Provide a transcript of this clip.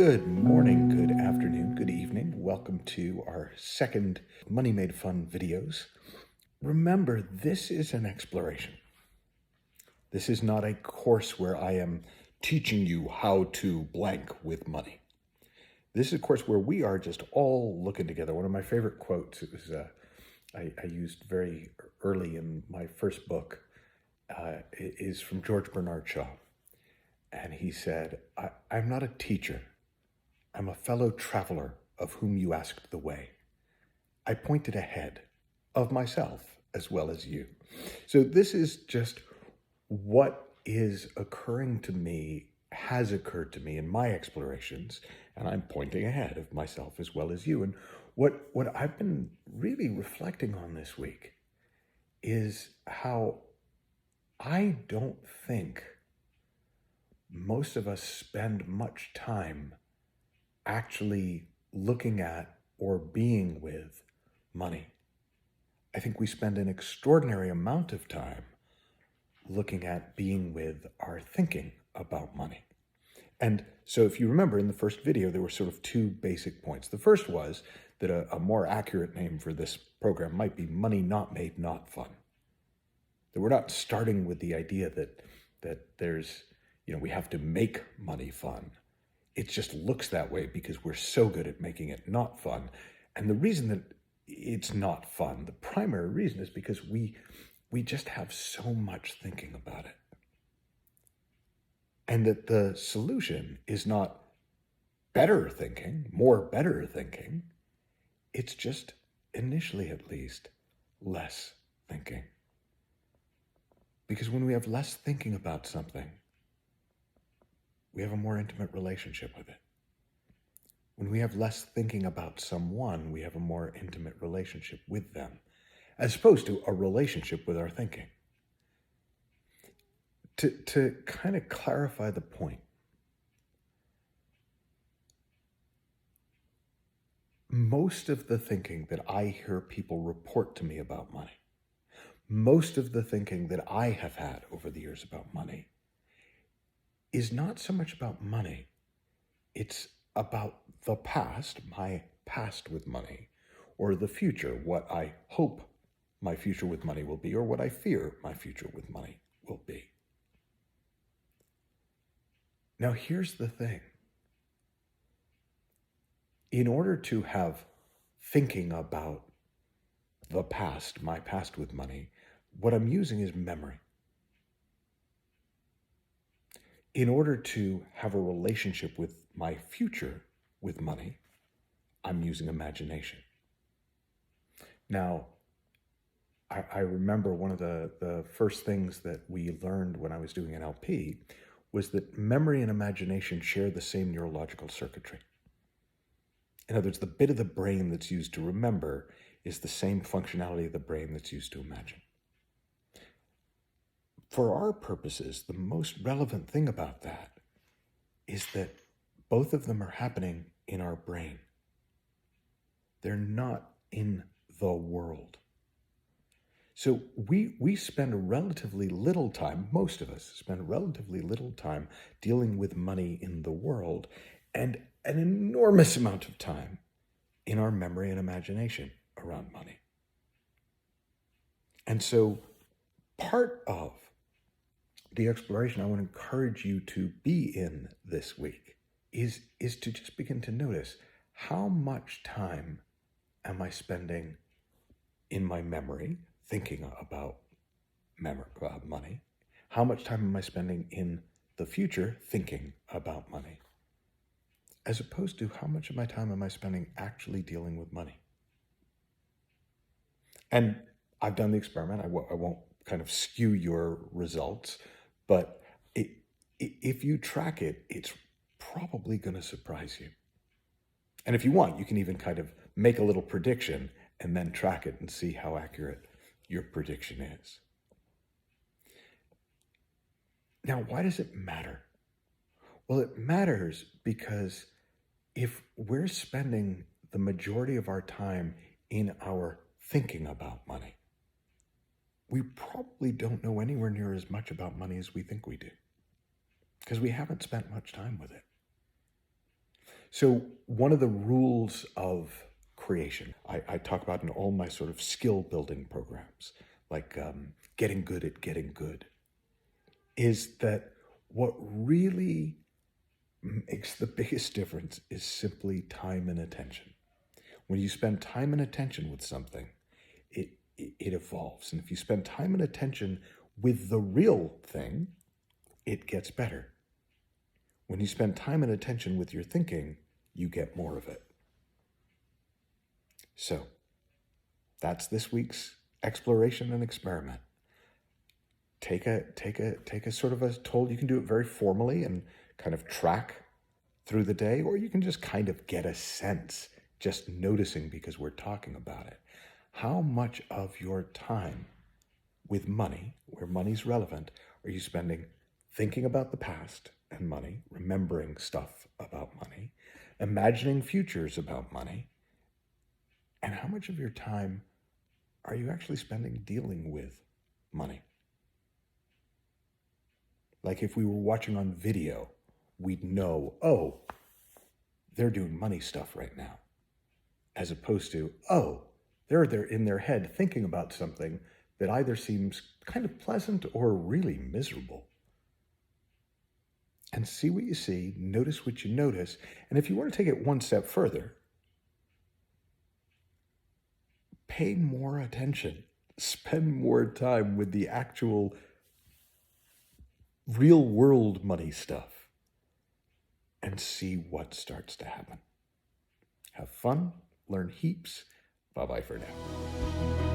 Good morning, good afternoon, good evening. Welcome to our second Money Made Fun videos. Remember, this is an exploration. This is not a course where I am teaching you how to blank with money. This is a course where we are just all looking together. One of my favorite quotes, it was I used very early in my first book, is from George Bernard Shaw. And he said, I'm not a teacher. I'm a fellow traveler of whom you asked the way. I pointed ahead of myself as well as you. So this is just what is occurring to me, has occurred to me in my explorations, and I'm pointing ahead of myself as well as you. And what I've been really reflecting on this week is how I don't think most of us spend much time actually looking at or being with money. I think we spend an extraordinary amount of time looking at being with our thinking about money. And so if you remember in the first video, there were sort of two basic points. The first was that a more accurate name for this program might be Money Not Made Not Fun. That we're not starting with the idea that there's, we have to make money fun. It just looks that way because we're so good at making it not fun. And the reason that it's not fun, the primary reason, is because we just have so much thinking about it. And that the solution is not better thinking, more better thinking. It's just, initially at least, less thinking. Because when we have less thinking about something, we have a more intimate relationship with it. When we have less thinking about someone, we have a more intimate relationship with them, as opposed to a relationship with our thinking. To kind of clarify the point, most of the thinking that I hear people report to me about money, most of the thinking that I have had over the years about money, is not so much about money. It's about the past, my past with money, or the future, what I hope my future with money will be, or what I fear my future with money will be. Now, here's the thing. In order to have thinking about the past, my past with money, what I'm using is memory. In order to have a relationship with my future with money, I'm using imagination. Now, I remember one of the first things that we learned when I was doing NLP was that memory and imagination share the same neurological circuitry. In other words, the bit of the brain that's used to remember is the same functionality of the brain that's used to imagine. For our purposes, the most relevant thing about that is that both of them are happening in our brain. They're not in the world. So we spend relatively little time, most of us spend relatively little time dealing with money in the world, and an enormous amount of time in our memory and imagination around money. And so part of the exploration I want to encourage you to be in this week is to just begin to notice, how much time am I spending in my memory thinking about money? How much time am I spending in the future thinking about money? As opposed to, how much of my time am I spending actually dealing with money? And I've done the experiment. I won't kind of skew your results, but if you track it, it's probably going to surprise you. And if you want, you can even kind of make a little prediction and then track it and see how accurate your prediction is. Now, why does it matter? Well, it matters because if we're spending the majority of our time in our thinking about money, we probably don't know anywhere near as much about money as we think we do, because we haven't spent much time with it. So one of the rules of creation, I talk about in all my sort of skill building programs, like getting good at getting good, is that what really makes the biggest difference is simply time and attention. When you spend time and attention with something, it evolves. And if you spend time and attention with the real thing, it gets better. When you spend time and attention with your thinking, you get more of it. So that's this week's exploration and experiment. Take a sort of a toll. You can do it very formally and kind of track through the day, or you can just kind of get a sense, just noticing because we're talking about it. How much of your time with money, where money's relevant, are you spending thinking about the past and money, remembering stuff about money, imagining futures about money, and how much of your time are you actually spending dealing with money? Like if we were watching on video, we'd know, oh, they're doing money stuff right now, as opposed to, oh, they're in their head thinking about something that either seems kind of pleasant or really miserable. And see what you see, notice what you notice. And if you want to take it one step further, pay more attention, spend more time with the actual real world money stuff, and see what starts to happen. Have fun, learn heaps. Bye-bye for now.